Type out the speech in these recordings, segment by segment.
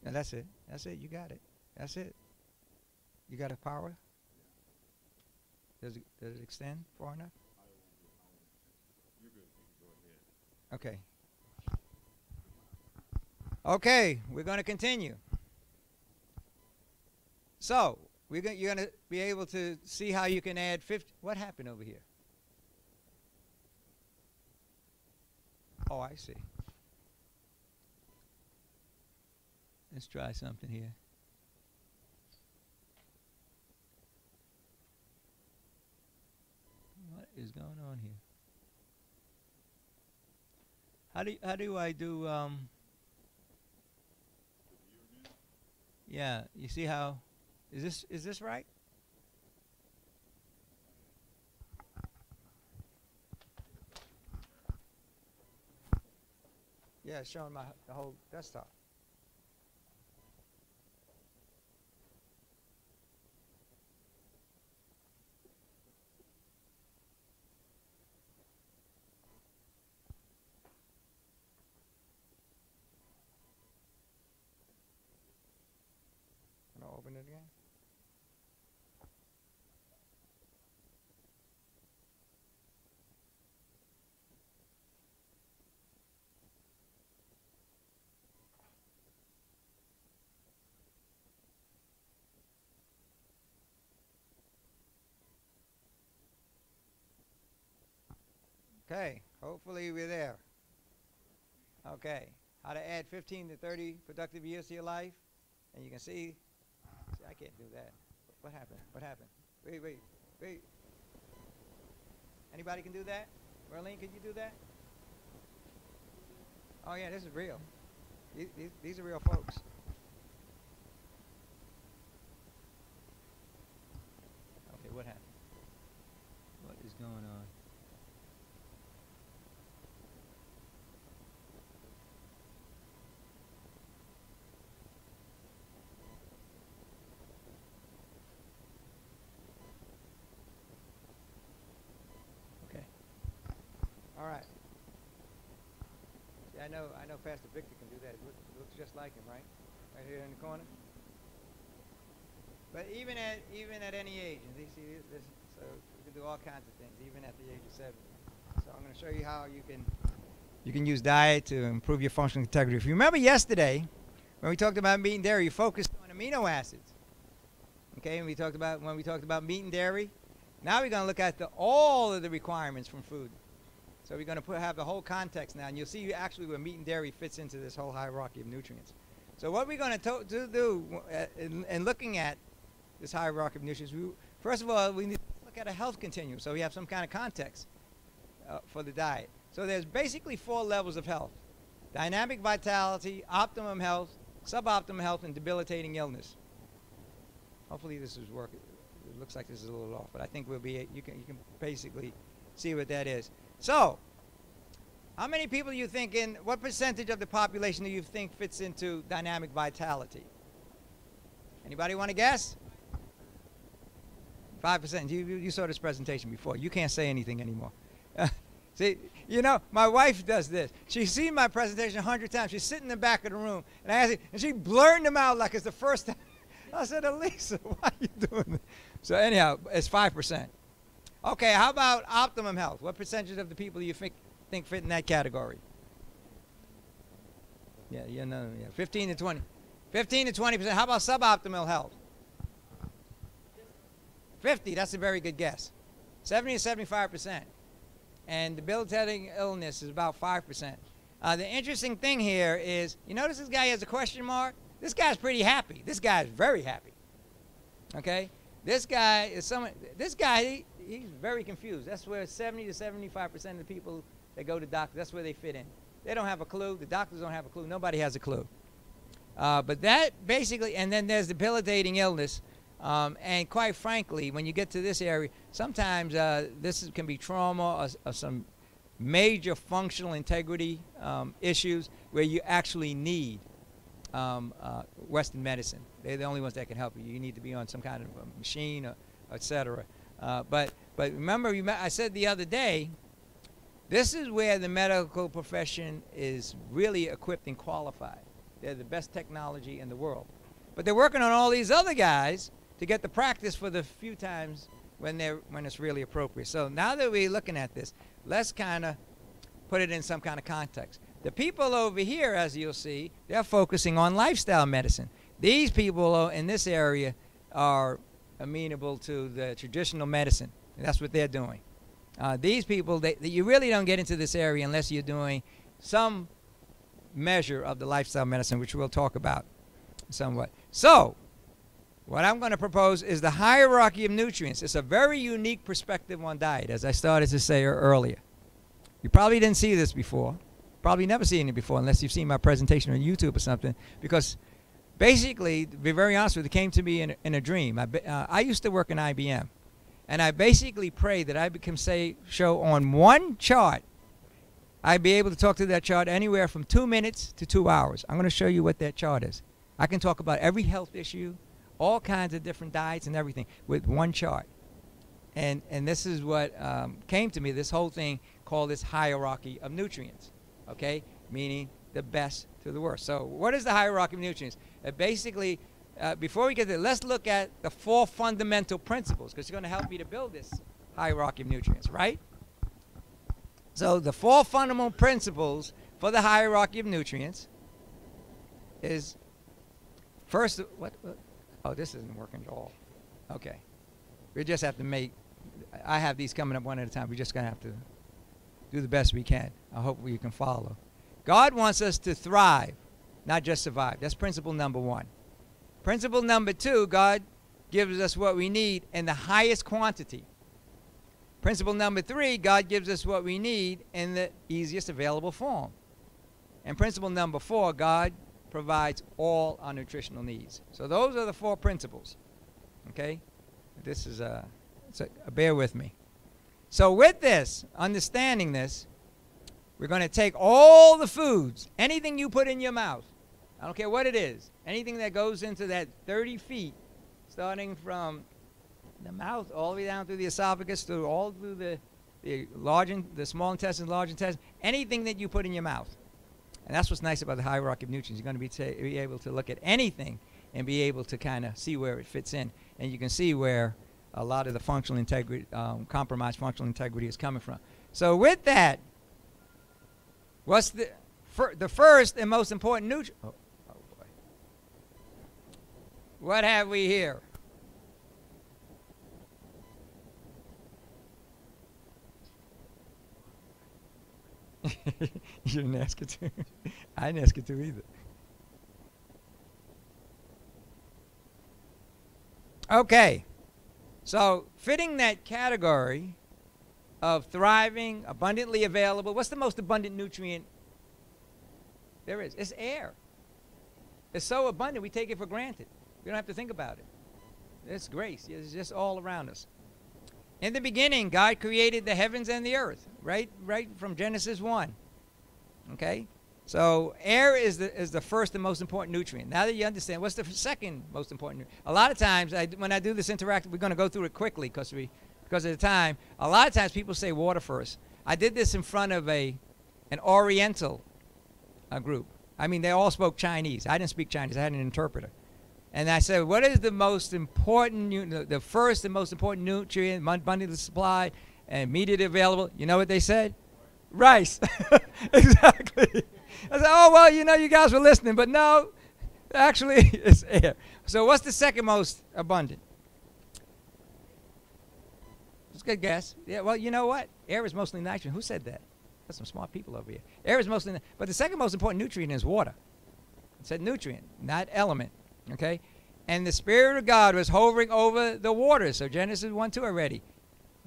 No, that's it. That's it. You got it. That's it. You got a power? Does it extend far enough? Okay. Okay, we're going to continue. So, you're going to be able to see how you can add 50. What happened over here? Oh, I see. Let's try something here. What is going on here? How do I do yeah, you see how is this right? Yeah, it's showing the whole desktop. Can I open it again? Okay, hopefully we're there. Okay, how to add 15 to 30 productive years to your life. And you can see I can't do that. What happened? What happened? Wait. Anybody can do that? Marlene, can you do that? Oh yeah, this is real. These are real folks. Okay, what happened? What is going on? All right. Yeah, I know Pastor Victor can do that. It looks just like him, right? Right here in the corner. But even at any age, and you see this, so you can do all kinds of things, even at the age of 70. So I'm going to show you how you can use diet to improve your functional integrity. If you remember yesterday, when we talked about meat and dairy, you focused on amino acids. Okay, and when we talked about meat and dairy, now we're going to look at all of the requirements from food. So we're going to have the whole context now, and you'll see actually where meat and dairy fits into this whole hierarchy of nutrients. So what we're going to do in looking at this hierarchy of nutrients, first of all, we need to look at a health continuum, so we have some kind of context for the diet. So there's basically 4 levels of health: dynamic vitality, optimum health, suboptimal health, and debilitating illness. Hopefully this is working. It looks like this is a little off, but I think you can basically see what that is. So, how many people you think what percentage of the population do you think fits into dynamic vitality? Anybody want to guess? 5%. You saw this presentation before. You can't say anything anymore. See, my wife does this. She's seen my presentation 100 times. She's sitting in the back of the room, and I ask her, and she's blurting them out like it's the first time. I said, Elisa, why are you doing this? So anyhow, it's 5%. Okay, how about optimum health? What percentage of the people do you think fit in that category? Yeah, 15 to 20. 15 to 20%. How about suboptimal health? 50, that's a very good guess. 70 to 75%. And debilitating illness is about 5%. The interesting thing here is, you notice this guy has a question mark? This guy's pretty happy. This guy is very happy. Okay? This guy, he's very confused. That's where 70 to 75% of the people that go to doctors, that's where they fit in. They don't have a clue. The doctors don't have a clue. Nobody has a clue. But that basically, and then there's debilitating illness. And quite frankly, when you get to this area, sometimes this can be trauma or some major functional integrity issues where you actually need Western medicine. They're the only ones that can help you. You need to be on some kind of a machine, or et cetera. But remember, I said the other day, this is where the medical profession is really equipped and qualified. They're the best technology in the world. But they're working on all these other guys to get the practice for the few times when it's really appropriate. So now that we're looking at this, let's kind of put it in some kind of context. The people over here, as you'll see, they're focusing on lifestyle medicine. These people in this area are amenable to the traditional medicine. And that's what they're doing. These people, you really don't get into this area unless you're doing some measure of the lifestyle medicine, which we'll talk about somewhat. So, what I'm going to propose is the hierarchy of nutrients. It's a very unique perspective on diet, as I started to say earlier. You probably didn't see this before. Probably never seen it before unless you've seen my presentation on YouTube or something. Because basically, to be very honest with you, it came to me in a dream. I used to work in IBM. And I basically prayed that I can show on one chart, I'd be able to talk to that chart anywhere from 2 minutes to 2 hours. I'm going to show you what that chart is. I can talk about every health issue, all kinds of different diets and everything with one chart. And this is what came to me, this whole thing called this hierarchy of nutrients, okay? Meaning the best to the worst. So what is the hierarchy of nutrients? Basically, before we get there, let's look at the 4 fundamental principles, because it's going to help me to build this hierarchy of nutrients, right? So the 4 fundamental principles for the hierarchy of nutrients is first, oh, this isn't working at all. Okay. We just have to I have these coming up one at a time. We're just going to have to do the best we can. I hope you can follow. God wants us to thrive, not just survive. That's principle number 1. Principle number 2, God gives us what we need in the highest quantity. Principle number 3, God gives us what we need in the easiest available form. And principle number 4, God provides all our nutritional needs. So those are the 4 principles. Okay? This is bear with me. So with this, understanding this, we're going to take all the foods, anything you put in your mouth, I don't care what it is, anything that goes into that 30 feet, starting from the mouth all the way down through the esophagus, all through the small intestine, large intestine, anything that you put in your mouth. And that's what's nice about the hierarchy of nutrients. You're going to be able to look at anything and be able to kind of see where it fits in. And you can see where a lot of the functional integrity, compromised functional integrity is coming from. So with that, what's the first and most important nutrient? Oh boy. What have we here? You didn't ask it to. I didn't ask it to either. Okay. So fitting that category of thriving, abundantly available, what's the most abundant nutrient there is? It's air. It's so abundant we take it for granted. We don't have to think about it. It's grace. It's just all around us. In the beginning, God created the heavens and the earth, right from Genesis 1. Okay? So air is the first and most important nutrient. Now that you understand, what's the second most important nutrient? A lot of times, when I do this interactive, we're going to go through it quickly because of the time. A lot of times people say water first. I did this in front of an Oriental group. I mean, they all spoke Chinese. I didn't speak Chinese. I had an interpreter. And I said, what is the most important, the first and most important nutrient, abundantly supplied and immediately available? You know what they said? Rice. Exactly. I said, oh, well, you guys were listening, but no, actually, it's air. So what's the second most abundant? It's a good guess. Yeah, well, you know what? Air is mostly nitrogen. Who said that? That's some smart people over here. Air is mostly, but the second most important nutrient is water. It said nutrient, not element. Okay? And the Spirit of God was hovering over the waters. So Genesis 1:2 already.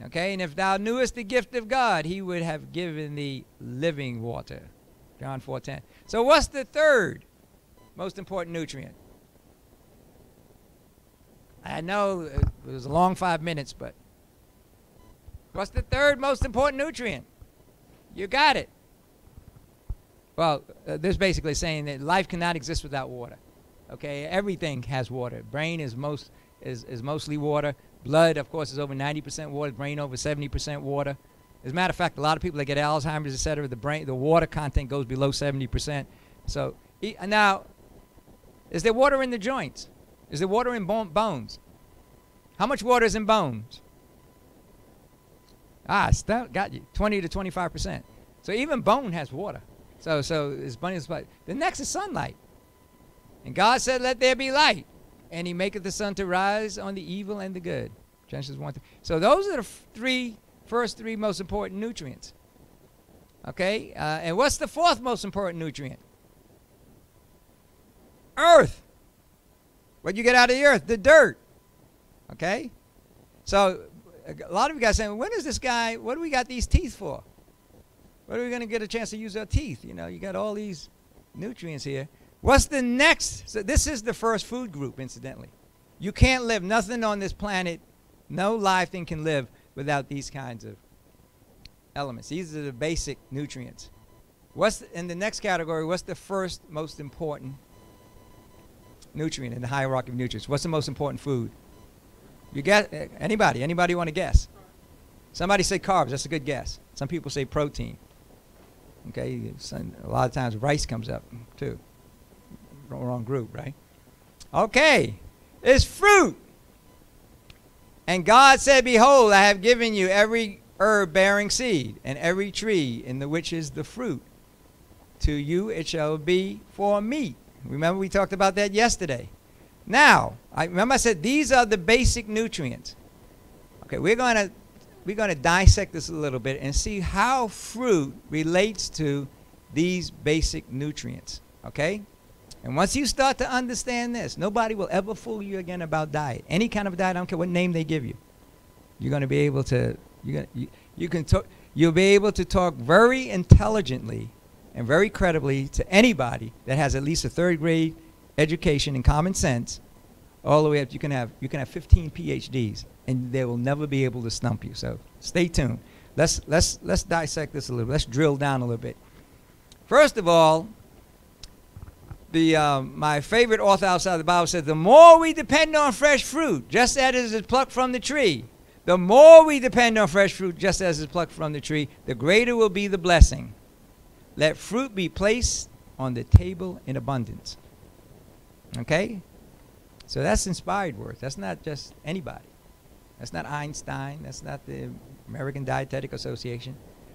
Okay? And if thou knewest the gift of God, he would have given thee living water. John 4:10. So what's the third most important nutrient? I know it was a long 5 minutes, but what's the third most important nutrient? You got it. Well, this is basically saying that life cannot exist without water. Okay, everything has water. Brain is mostly water. Blood, of course, is over 90% water. Brain over 70% water. As a matter of fact, a lot of people that get Alzheimer's, etc., the water content goes below 70%. So now, Is there water in the joints? Is there water in bones? How much water is in bones? Got you. 20 to 25%. So even bone has water. So it's bunny. The next is sunlight. And God said, "Let there be light." And he maketh the sun to rise on the evil and the good. Genesis 1. So those are the first three most important nutrients. Okay? And what's the fourth most important nutrient? Earth. What you get out of the earth? The dirt. Okay? So a lot of you guys saying, when is this guy, what do we got these teeth for? What are we going to get a chance to use our teeth? You know, you got all these nutrients here. What's the next? So this is the first food group, incidentally. You can't live, nothing on this planet, no live thing can live without these kinds of elements. These are the basic nutrients. In the next category, what's the first most important nutrient in the hierarchy of nutrients? What's the most important food? You guess? Anybody want to guess? Somebody say carbs. That's a good guess. Some people say protein. Okay, a lot of times rice comes up too. Wrong group, right? Okay, it's fruit. And God said, "Behold, I have given you every herb bearing seed, and every tree in the which is the fruit. To you it shall be for meat." Remember we talked about that yesterday. Now, I said these are the basic nutrients. Okay, we're going to dissect this a little bit and see how fruit relates to these basic nutrients. Okay? And once you start to understand this, nobody will ever fool you again about diet. Any kind of diet, I don't care what name they give you. You're going to be able to you'll be able to talk very intelligently and very credibly to anybody that has at least a third grade education and common sense, all the way up. You can have 15 PhDs, and they will never be able to stump you. So stay tuned. Let's dissect this a little. Let's drill down a little bit. First of all, my favorite author outside the Bible said, "The more we depend on fresh fruit, just as it is plucked from the tree, the more we depend on fresh fruit, just as it is plucked from the tree, the greater will be the blessing. Let fruit be placed on the table in abundance." Okay? So that's inspired words. That's not just anybody. That's not Einstein. That's not the American Dietetic Association.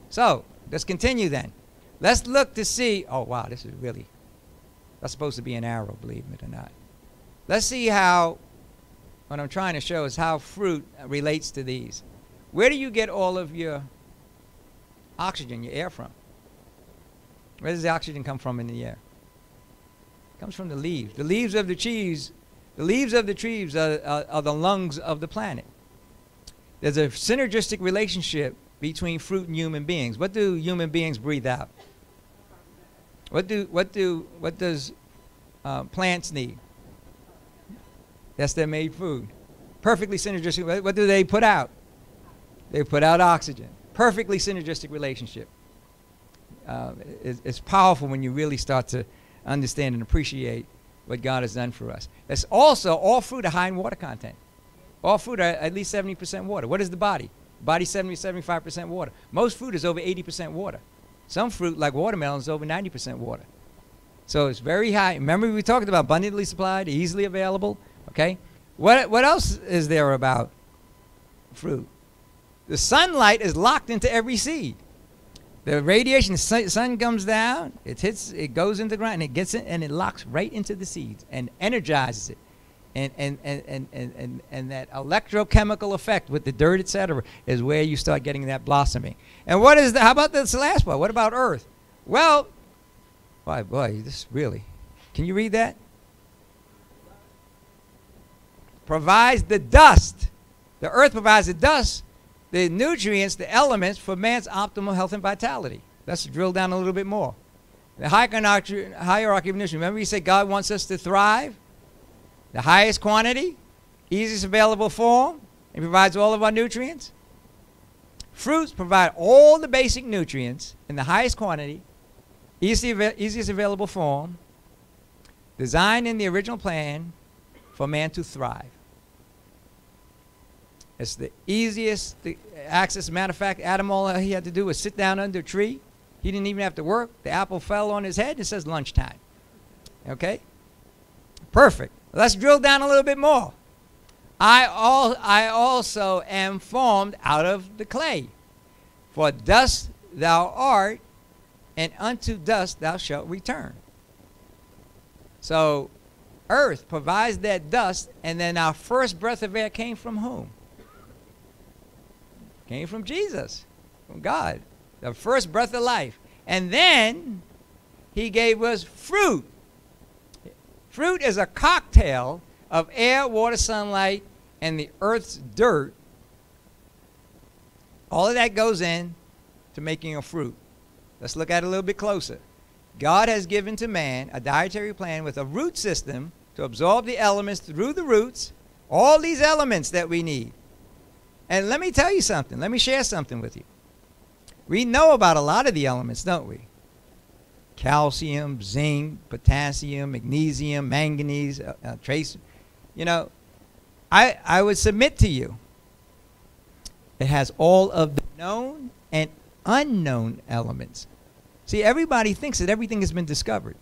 So let's continue then. Let's look to see. Oh, wow, this is really, that's supposed to be an arrow, believe it or not. Let's see how, what I'm trying to show is how fruit relates to these. Where do you get all of your oxygen, your air from? Where does the oxygen come from in the air? It comes from the leaves. The leaves of the trees, are the lungs of the planet. There's a synergistic relationship between fruit and human beings. What do human beings breathe out? What does plants need? That's their made food. Perfectly synergistic. What do they put out? They put out oxygen. Perfectly synergistic relationship. It's powerful when you really start to understand and appreciate what God has done for us. That's also, all fruit are high in water content. All fruit are at least 70% water. What is the body? Body's 75% water. Most fruit is over 80% water. Some fruit, like watermelon, is over 90% water. So it's very high. Remember we talked about abundantly supplied, easily available. Okay? What else is there about fruit? The sunlight is locked into every seed. The radiation, the sun comes down, it goes into the ground, and it gets it, and it locks right into the seeds and energizes it. And that electrochemical effect with the dirt, etc., is where you start getting that blossoming. And how about this last part? What about earth? Well, boy, this really, can you read that? Provides the dust. The earth provides the dust, the nutrients, the elements for man's optimal health and vitality. Let's drill down a little bit more. The hierarchy of nutrients. Remember you said God wants us to thrive? The highest quantity, easiest available form, and provides all of our nutrients. Fruits provide all the basic nutrients in the highest quantity, easiest available form, designed in the original plan for man to thrive. It's the easiest to access. Matter of fact, Adam, all he had to do was sit down under a tree. He didn't even have to work. The apple fell on his head and it says lunchtime. Okay? Perfect. Let's drill down a little bit more. I also am formed out of the clay. For dust thou art, and unto dust thou shalt return. So earth provides that dust, and then our first breath of air came from whom? Came from Jesus, from God, the first breath of life. And then he gave us fruit. Fruit is a cocktail of air, water, sunlight, and the earth's dirt. All of that goes in to making a fruit. Let's look at it a little bit closer. God has given to man a dietary plan with a root system to absorb the elements through the roots, all these elements that we need. And let me tell you something. Let me share something with you. We know about a lot of the elements, don't we? Calcium, zinc, potassium, magnesium, manganese, trace. You know, I would submit to you, it has all of the known and unknown elements. See, everybody thinks that everything has been discovered.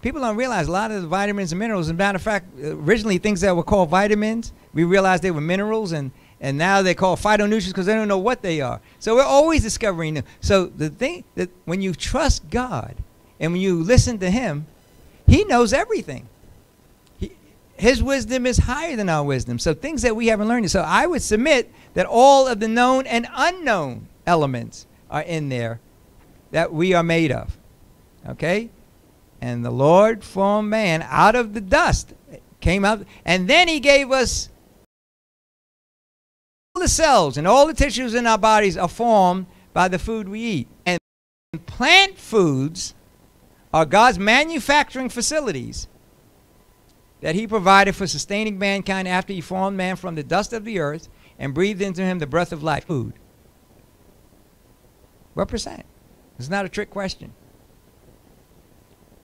People don't realize a lot of the vitamins and minerals, as a matter of fact, originally things that were called vitamins, we realized they were minerals, and now they're called phytonutrients because they don't know what they are. So we're always discovering new. So the thing that when you trust God and when you listen to him, he knows everything. His wisdom is higher than our wisdom. So things that we haven't learned. So I would submit that all of the known and unknown elements are in there that we are made of. Okay? And the Lord formed man out of the dust. Came out. And then he gave us all the cells and all the tissues in our bodies are formed by the food we eat. And plant foods are God's manufacturing facilities that he provided for sustaining mankind after he formed man from the dust of the earth and breathed into him the breath of life. Food. What percent? It's not a trick question.